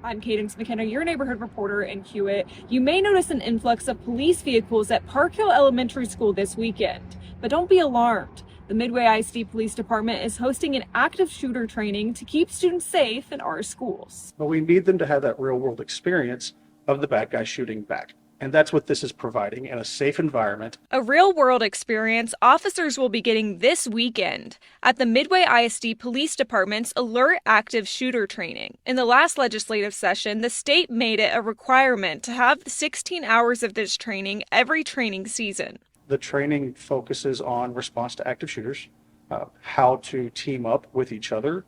I'm Cadence McKenna, your neighborhood reporter in Hewitt. You may notice an influx of police vehicles at Park Hill Elementary School this weekend, but don't be alarmed. The Midway ISD Police Department is hosting an active shooter training to keep students safe in our schools. But we need them to have that real world experience of the bad guy shooting back. And that's what this is providing in a safe environment. A real-world experience officers will be getting this weekend at the Midway ISD Police Department's Alert Active Shooter Training. In the last legislative session, the state made it a requirement to have 16 hours of this training every training season. The training focuses on response to active shooters, how to team up with each other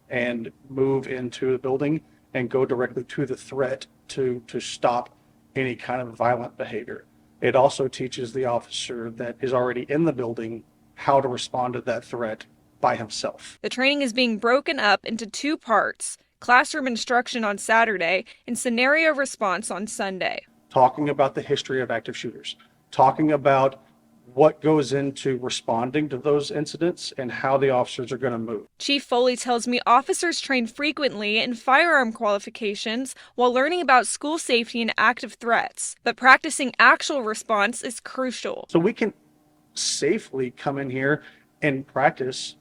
and move into the building and go directly to the threat to stop any kind of violent behavior. It also teaches the officer that is already in the building how to respond to that threat by himself. The training is being broken up into two parts: classroom instruction on Saturday and scenario response on Sunday. Talking about the history of active shooters, talking about what goes into responding to those incidents and how the officers are going to move. Chief Foley tells me officers train frequently in firearm qualifications while learning about school safety and active threats, but practicing actual response is crucial. So we can safely come in here and practice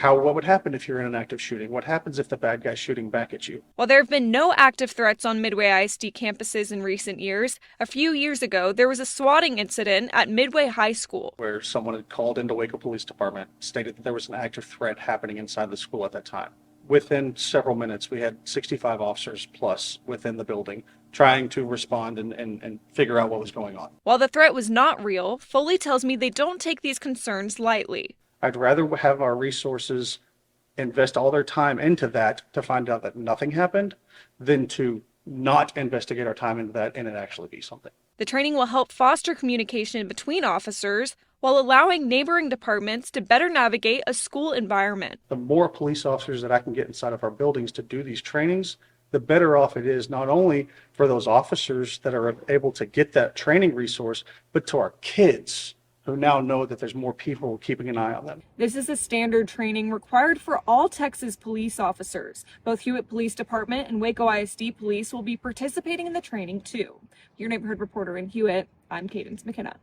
what would happen if you're in an active shooting? What happens if the bad guy's shooting back at you? While there have been no active threats on Midway ISD campuses in recent years, a few years ago there was a swatting incident at Midway High School, where someone had called into Waco Police Department, stated that there was an active threat happening inside the school at that time. Within several minutes, we had 65 officers plus within the building trying to respond and figure out what was going on. While the threat was not real, Foley tells me they don't take these concerns lightly. I'd rather have our resources invest all their time into that to find out that nothing happened than to not investigate our time into that and it actually be something. The training will help foster communication between officers while allowing neighboring departments to better navigate a school environment. The more police officers that I can get inside of our buildings to do these trainings, the better off it is not only for those officers that are able to get that training resource, but to our kids who now know that there's more people keeping an eye on them. This is a standard training required for all Texas police officers. Both Hewitt Police Department and Waco ISD Police will be participating in the training too. Your neighborhood reporter in Hewitt, I'm Cadence McKenna.